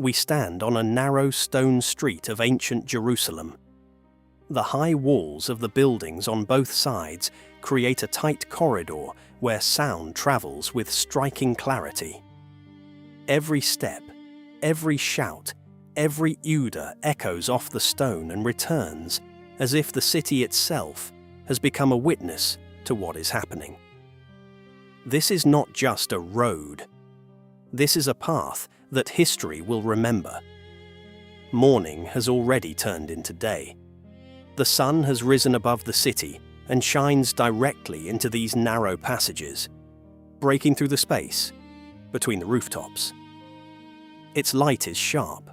We stand on a narrow stone street of ancient Jerusalem. The high walls of the buildings on both sides create a tight corridor where sound travels with striking clarity. Every step, every shout, every Uda echoes off the stone and returns as if the city itself has become a witness to what is happening. This is not just a road. This is a path that history will remember. Morning has already turned into day. The sun has risen above the city and shines directly into these narrow passages, breaking through the space between the rooftops. Its light is sharp,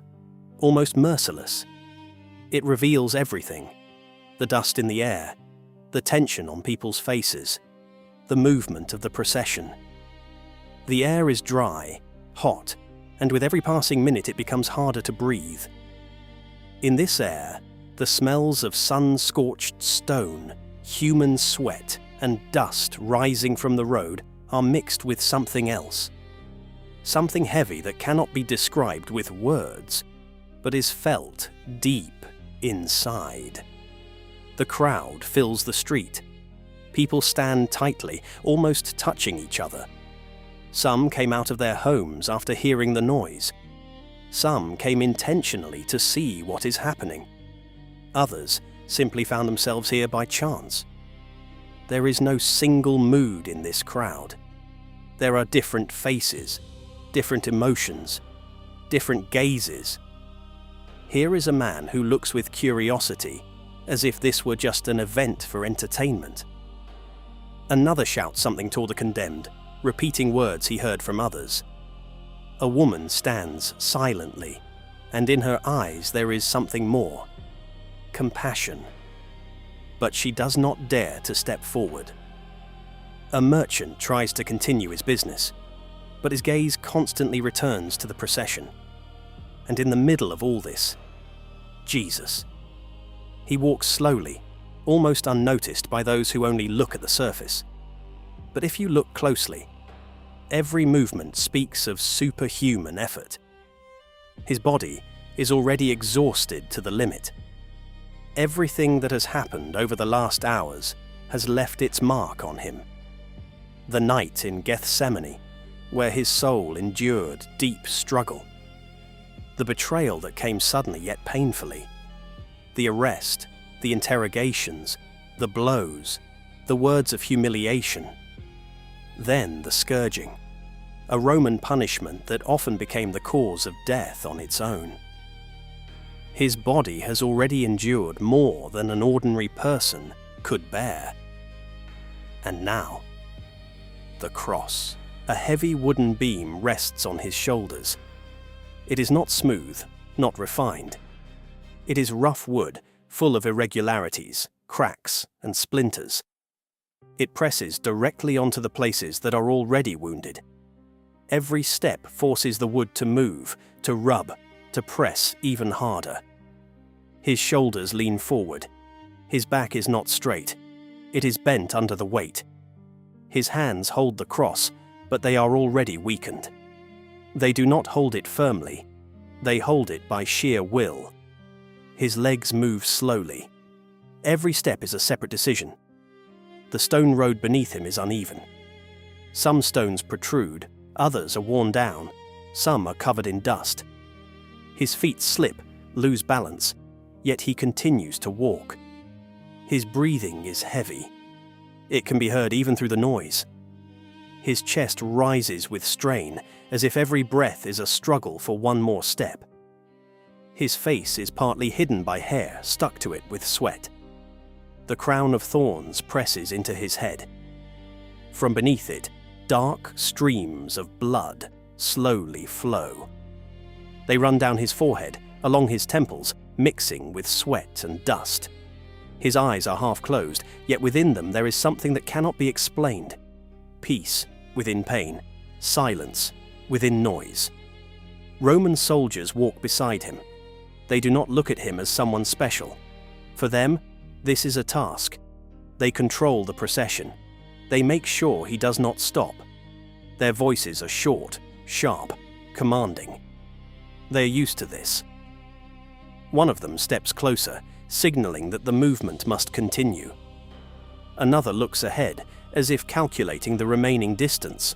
almost merciless. It reveals everything: the dust in the air, the tension on people's faces, the movement of the procession. The air is dry, hot, and with every passing minute it becomes harder to breathe. In this air, the smells of sun-scorched stone, human sweat, and dust rising from the road are mixed with something else. Something heavy that cannot be described with words, but is felt deep inside. The crowd fills the street. People stand tightly, almost touching each other. Some came out of their homes after hearing the noise. Some came intentionally to see what is happening. Others simply found themselves here by chance. There is no single mood in this crowd. There are different faces, different emotions, different gazes. Here is a man who looks with curiosity, as if this were just an event for entertainment. Another shouts something toward the condemned, repeating words he heard from others. A woman stands silently, and in her eyes there is something more: compassion. But she does not dare to step forward. A merchant tries to continue his business, but his gaze constantly returns to the procession. And in the middle of all this, Jesus. He walks slowly, almost unnoticed by those who only look at the surface. But if you look closely, every movement speaks of superhuman effort. His body is already exhausted to the limit. Everything that has happened over the last hours has left its mark on him. The night in Gethsemane, where his soul endured deep struggle. The betrayal that came suddenly yet painfully. The arrest, the interrogations, the blows, the words of humiliation. Then the scourging, a Roman punishment that often became the cause of death on its own. His body has already endured more than an ordinary person could bear. And now, the cross. A heavy wooden beam rests on his shoulders. It is not smooth, not refined. It is rough wood, full of irregularities, cracks, and splinters. It presses directly onto the places that are already wounded. Every step forces the wood to move, to rub, to press even harder. His shoulders lean forward. His back is not straight. It is bent under the weight. His hands hold the cross, but they are already weakened. They do not hold it firmly. They hold it by sheer will. His legs move slowly. Every step is a separate decision. The stone road beneath him is uneven. Some stones protrude, others are worn down, some are covered in dust. His feet slip, lose balance, yet he continues to walk. His breathing is heavy. It can be heard even through the noise. His chest rises with strain, as if every breath is a struggle for one more step. His face is partly hidden by hair stuck to it with sweat. The crown of thorns presses into his head. From beneath it, dark streams of blood slowly flow. They run down his forehead, along his temples, mixing with sweat and dust. His eyes are half closed, yet within them there is something that cannot be explained. Peace within pain, silence within noise. Roman soldiers walk beside him. They do not look at him as someone special. For them, this is a task. They control the procession. They make sure he does not stop. Their voices are short, sharp, commanding. They are used to this. One of them steps closer, signaling that the movement must continue. Another looks ahead, as if calculating the remaining distance.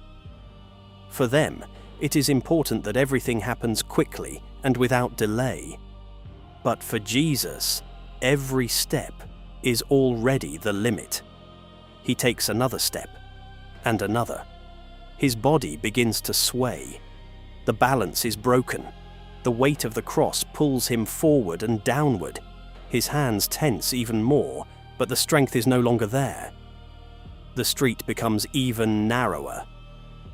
For them, it is important that everything happens quickly and without delay. But for Jesus, every step is already the limit. He takes another step, and another. His body begins to sway. The balance is broken. The weight of the cross pulls him forward and downward. His hands tense even more, but the strength is no longer there. The street becomes even narrower.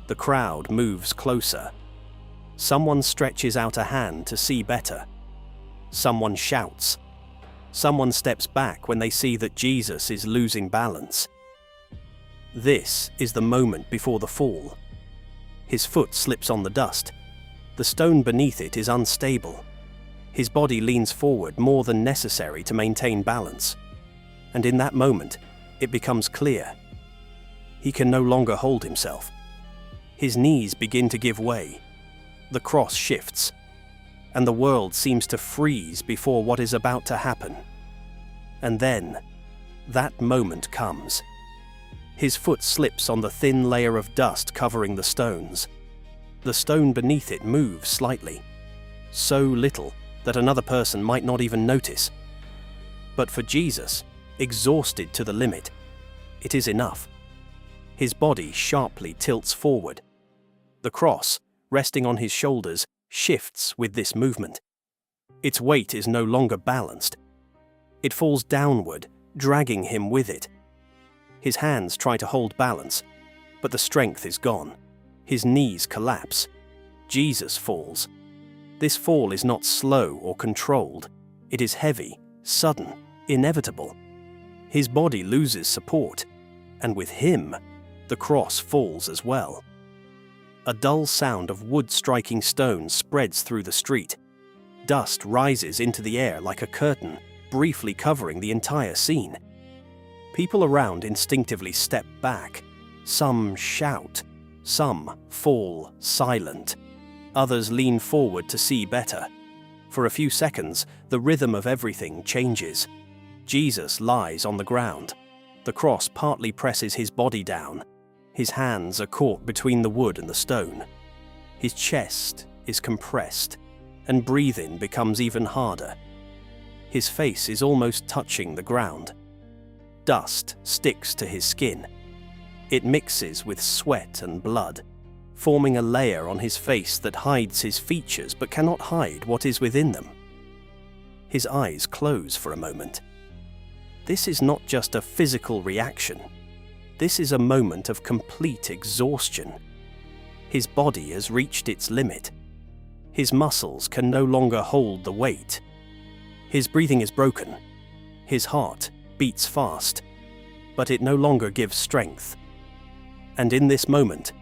The crowd moves closer. Someone stretches out a hand to see better. Someone shouts. Someone steps back when they see that Jesus is losing balance. This is the moment before the fall. His foot slips on the dust. The stone beneath it is unstable. His body leans forward more than necessary to maintain balance. And in that moment, it becomes clear. He can no longer hold himself. His knees begin to give way. The cross shifts, and the world seems to freeze before what is about to happen. And then, that moment comes. His foot slips on the thin layer of dust covering the stones. The stone beneath it moves slightly, so little that another person might not even notice. But for Jesus, exhausted to the limit, it is enough. His body sharply tilts forward. The cross, resting on his shoulders, shifts with this movement. Its weight is no longer balanced. It falls downward, dragging him with it. His hands try to hold balance, but the strength is gone. His knees collapse. Jesus falls. This fall is not slow or controlled. It is heavy, sudden, inevitable. His body loses support, and with him, the cross falls as well. A dull sound of wood striking stone spreads through the street. Dust rises into the air like a curtain, briefly covering the entire scene. People around instinctively step back. Some shout. Some fall silent. Others lean forward to see better. For a few seconds, the rhythm of everything changes. Jesus lies on the ground. The cross partly presses his body down. His hands are caught between the wood and the stone. His chest is compressed, and breathing becomes even harder. His face is almost touching the ground. Dust sticks to his skin. It mixes with sweat and blood, forming a layer on his face that hides his features but cannot hide what is within them. His eyes close for a moment. This is not just a physical reaction. This is a moment of complete exhaustion. His body has reached its limit. His muscles can no longer hold the weight. His breathing is broken. His heart beats fast, but it no longer gives strength. And in this moment,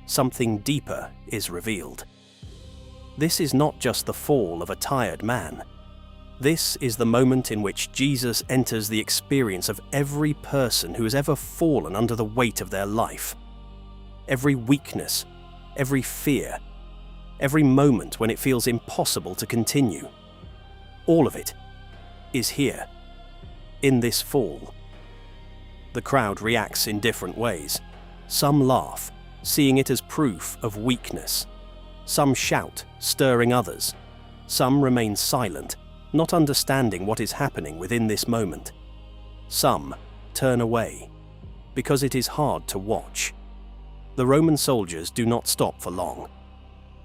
something deeper is revealed. This is not just the fall of a tired man. This is the moment in which Jesus enters the experience of every person who has ever fallen under the weight of their life. Every weakness, every fear, every moment when it feels impossible to continue. All of it is here, in this fall. The crowd reacts in different ways. Some laugh, seeing it as proof of weakness. Some shout, stirring others. Some remain silent, not understanding what is happening within this moment. Some turn away, because it is hard to watch. The Roman soldiers do not stop for long.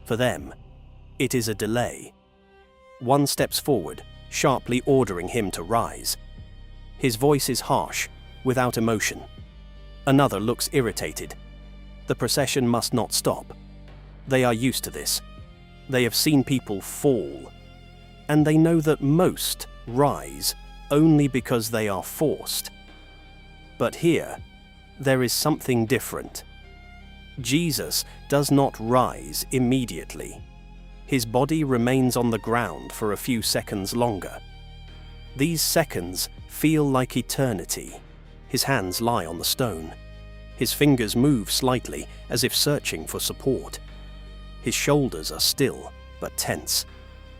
For them, it is a delay. One steps forward, sharply ordering him to rise. His voice is harsh, without emotion. Another looks irritated. The procession must not stop. They are used to this. They have seen people fall, and they know that most rise only because they are forced. But here, there is something different. Jesus does not rise immediately. His body remains on the ground for a few seconds longer. These seconds feel like eternity. His hands lie on the stone. His fingers move slightly, as if searching for support. His shoulders are still, but tense.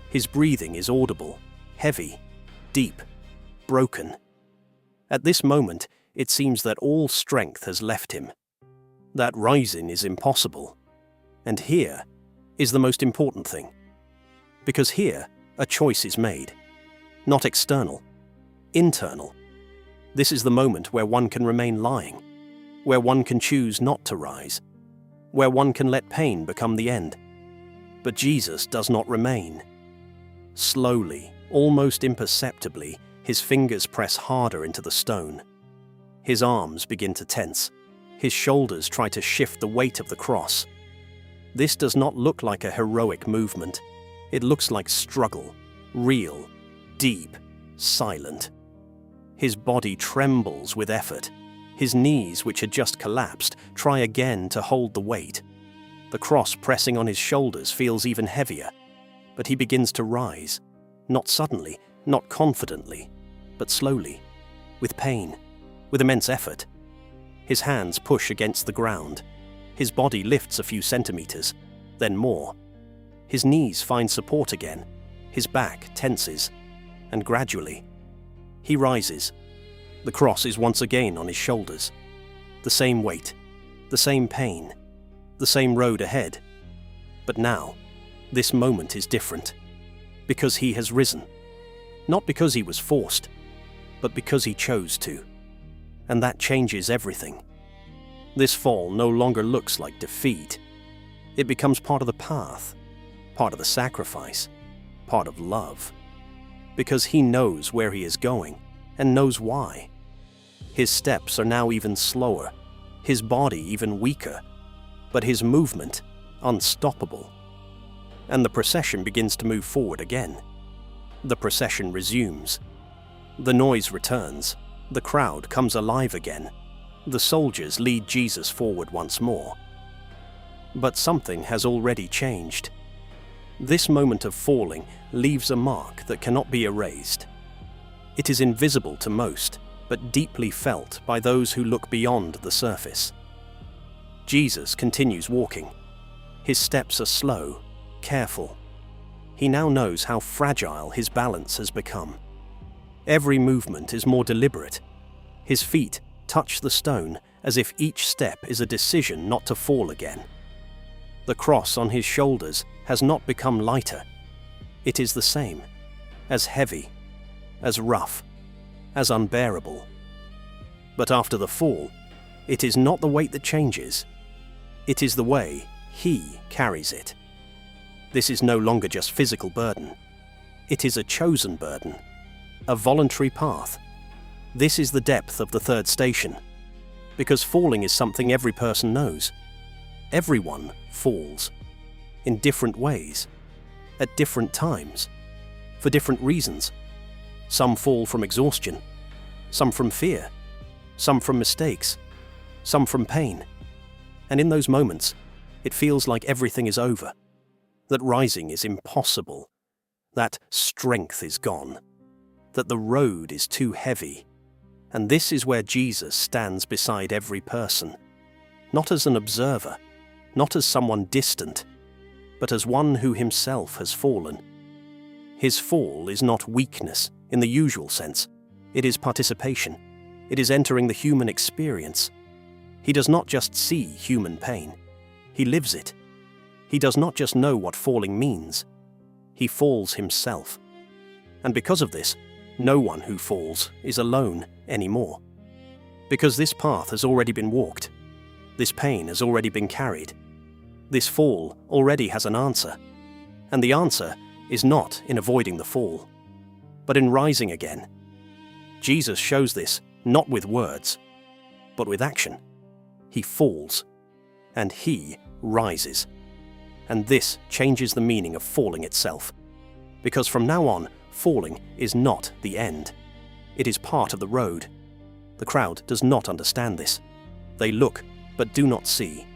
His breathing is audible, heavy, deep, broken. At this moment, it seems that all strength has left him, that rising is impossible. And here is the most important thing. Because here, a choice is made. Not external, internal. This is the moment where one can remain lying, where one can choose not to rise, where one can let pain become the end. But Jesus does not remain. Slowly, almost imperceptibly, his fingers press harder into the stone. His arms begin to tense. His shoulders try to shift the weight of the cross. This does not look like a heroic movement. It looks like struggle, real, deep, silent. His body trembles with effort. His knees, which had just collapsed, try again to hold the weight. The cross pressing on his shoulders feels even heavier, but he begins to rise, not suddenly, not confidently, but slowly, with pain, with immense effort. His hands push against the ground. His body lifts a few centimeters, then more. His knees find support again. His back tenses, and gradually, he rises. The cross is once again on his shoulders. The same weight, the same pain, the same road ahead. But now, this moment is different, because he has risen. Not because he was forced, but because he chose to. And that changes everything. This fall no longer looks like defeat. It becomes part of the path, part of the sacrifice, part of love. Because he knows where he is going, and knows why. His steps are now even slower, his body even weaker, but his movement unstoppable. And the procession begins to move forward again. The procession resumes. The noise returns. The crowd comes alive again. The soldiers lead Jesus forward once more. But something has already changed. This moment of falling leaves a mark that cannot be erased. It is invisible to most, but deeply felt by those who look beyond the surface. Jesus continues walking. His steps are slow, careful. He now knows how fragile his balance has become. Every movement is more deliberate. His feet touch the stone as if each step is a decision not to fall again. The cross on his shoulders has not become lighter. It is the same, as heavy, as rough, as unbearable. But after the fall, it is not the weight that changes. It is the way he carries it. This is no longer just physical burden. It is a chosen burden, a voluntary path. This is the depth of the third station, because falling is something every person knows. Everyone falls, in different ways, at different times, for different reasons. Some fall from exhaustion, some from fear, some from mistakes, some from pain. And in those moments, it feels like everything is over, that rising is impossible, that strength is gone, that the road is too heavy. And this is where Jesus stands beside every person, not as an observer, not as someone distant, but as one who himself has fallen. His fall is not weakness in the usual sense. It is participation. It is entering the human experience. He does not just see human pain. He lives it. He does not just know what falling means. He falls himself. And because of this, no one who falls is alone anymore. Because this path has already been walked. This pain has already been carried. This fall already has an answer. And the answer is not in avoiding the fall, but in rising again. Jesus shows this not with words, but with action. He falls, and he rises. And this changes the meaning of falling itself. Because from now on, falling is not the end. It is part of the road. The crowd does not understand this. They look, but do not see.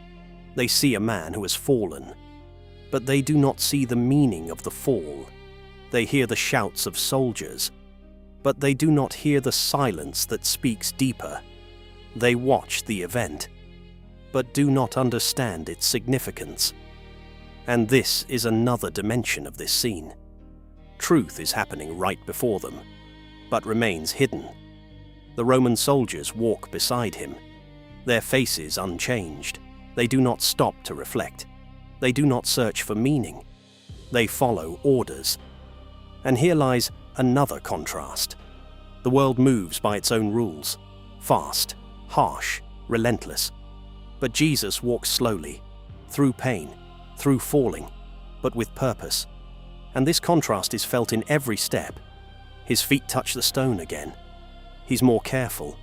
They see a man who has fallen, but they do not see the meaning of the fall. They hear the shouts of soldiers, but they do not hear the silence that speaks deeper. They watch the event, but do not understand its significance. And this is another dimension of this scene. Truth is happening right before them, but remains hidden. The Roman soldiers walk beside him, their faces unchanged. They do not stop to reflect. They do not search for meaning. They follow orders. And here lies another contrast. The world moves by its own rules, fast, harsh, relentless. But Jesus walks slowly, through pain, through falling, but with purpose. And this contrast is felt in every step. His feet touch the stone again. He's more careful,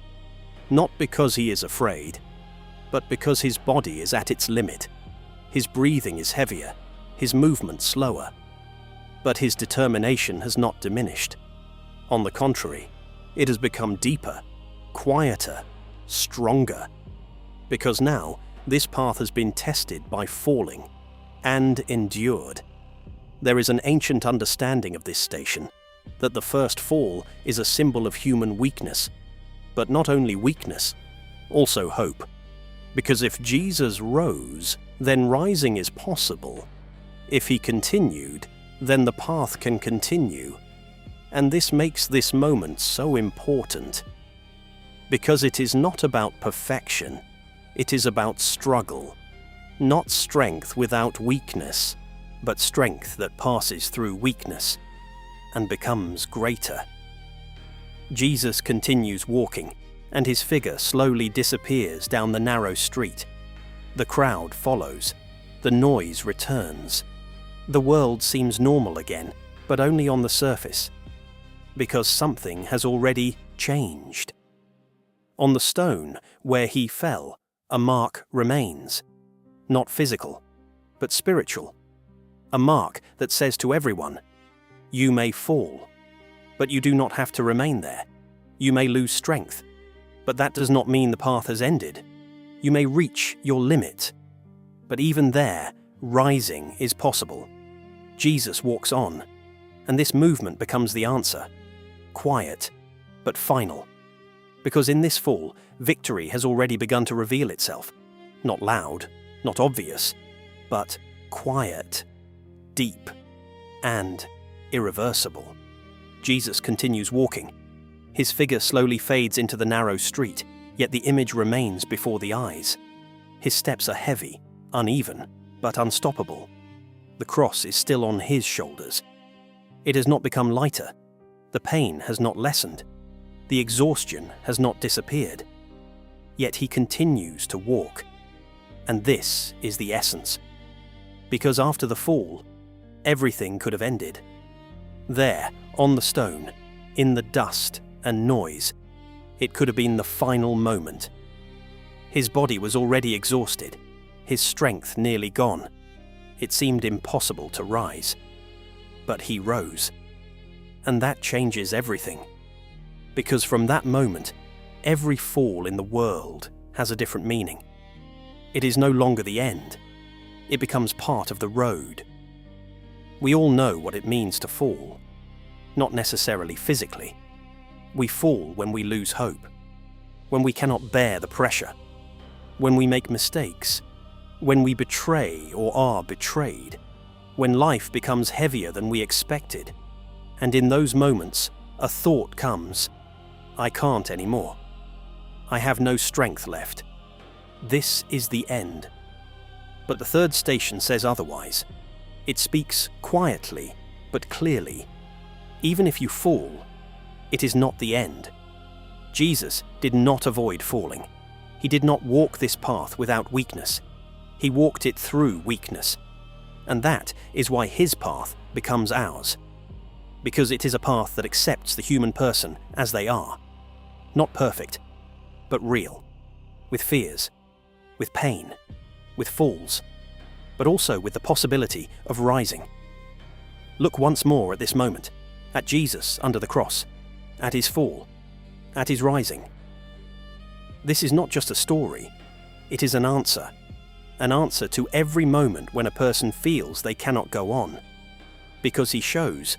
not because he is afraid, but because his body is at its limit. His breathing is heavier, his movement slower. But his determination has not diminished. On the contrary, it has become deeper, quieter, stronger. Because now, this path has been tested by falling and endured. There is an ancient understanding of this station, that the first fall is a symbol of human weakness, but not only weakness, also hope. Because if Jesus rose, then rising is possible. If he continued, then the path can continue. And this makes this moment so important. Because it is not about perfection, it is about struggle. Not strength without weakness, but strength that passes through weakness and becomes greater. Jesus continues walking, and his figure slowly disappears down the narrow street. The crowd follows. The noise returns. The world seems normal again, but only on the surface, because something has already changed. On the stone where he fell, a mark remains, not physical, but spiritual. A mark that says to everyone, you may fall, but you do not have to remain there. You may lose strength, but that does not mean the path has ended. You may reach your limit, but even there, rising is possible. Jesus walks on, and this movement becomes the answer. Quiet, but final. Because in this fall, victory has already begun to reveal itself. Not loud, not obvious, but quiet, deep, and irreversible. Jesus continues walking. His figure slowly fades into the narrow street, yet the image remains before the eyes. His steps are heavy, uneven, but unstoppable. The cross is still on his shoulders. It has not become lighter. The pain has not lessened. The exhaustion has not disappeared. Yet he continues to walk. And this is the essence. Because after the fall, everything could have ended. There, on the stone, in the dust and noise, it could have been the final moment. His body was already exhausted, his strength nearly gone. It seemed impossible to rise. But he rose. And that changes everything. Because from that moment, every fall in the world has a different meaning. It is no longer the end. It becomes part of the road. We all know what it means to fall. Not necessarily physically. We fall when we lose hope, when we cannot bear the pressure, when we make mistakes, when we betray or are betrayed, when life becomes heavier than we expected. And in those moments, a thought comes, I can't anymore. I have no strength left. This is the end. But the third station says otherwise. It speaks quietly, but clearly. Even if you fall, it is not the end. Jesus did not avoid falling. He did not walk this path without weakness. He walked it through weakness. And that is why his path becomes ours. Because it is a path that accepts the human person as they are. Not perfect, but real. With fears, with pain, with falls, but also with the possibility of rising. Look once more at this moment, at Jesus under the cross, at his fall, at his rising. This is not just a story, it is an answer to every moment when a person feels they cannot go on. Because he shows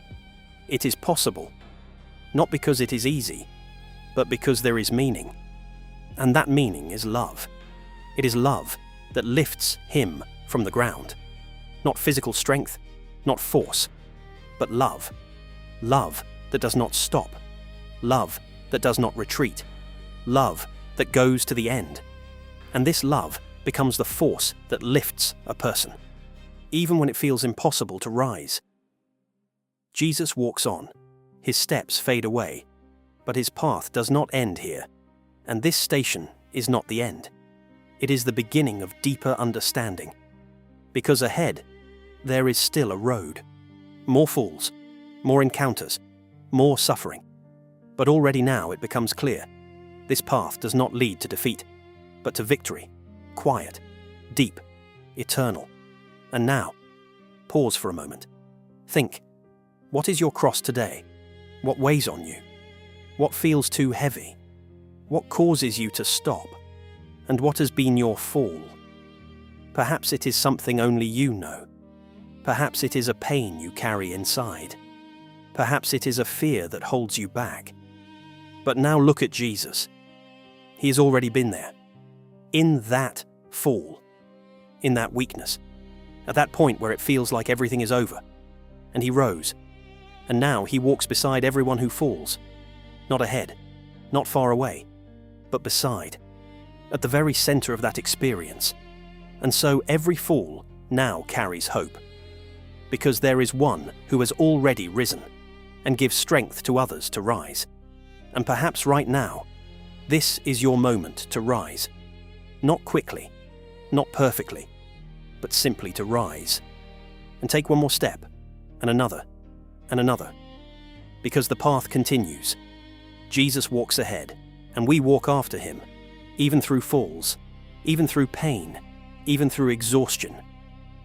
it is possible, not because it is easy, but because there is meaning. And that meaning is love. It is love that lifts him from the ground. Not physical strength, not force, but love. Love that does not stop. Love that does not retreat. Love that goes to the end. And this love becomes the force that lifts a person, even when it feels impossible to rise. Jesus walks on. His steps fade away, but his path does not end here. And this station is not the end. It is the beginning of deeper understanding. Because ahead, there is still a road. More falls, more encounters, more suffering. But already now it becomes clear. This path does not lead to defeat, but to victory. Quiet, deep, eternal. And now, pause for a moment. Think, what is your cross today? What weighs on you? What feels too heavy? What causes you to stop? And what has been your fall? Perhaps it is something only you know. Perhaps it is a pain you carry inside. Perhaps it is a fear that holds you back. But now look at Jesus. He has already been there. In that fall. In that weakness. At that point where it feels like everything is over. And he rose. And now he walks beside everyone who falls. Not ahead, not far away, but beside. At the very center of that experience. And so every fall now carries hope. Because there is one who has already risen and gives strength to others to rise. And perhaps right now, this is your moment to rise. Not quickly, not perfectly, but simply to rise. And take one more step, and another, and another. Because the path continues. Jesus walks ahead, and we walk after him, even through falls, even through pain, even through exhaustion.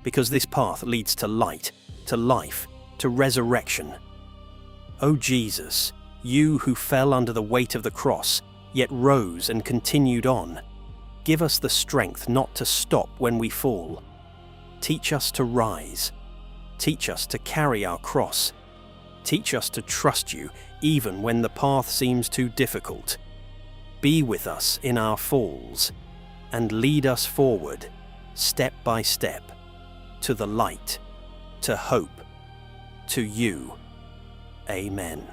Because this path leads to light, to life, to resurrection. O Jesus, you who fell under the weight of the cross, yet rose and continued on, give us the strength not to stop when we fall. Teach us to rise. Teach us to carry our cross. Teach us to trust you even when the path seems too difficult. Be with us in our falls and lead us forward, step by step, to the light, to hope, to you. Amen.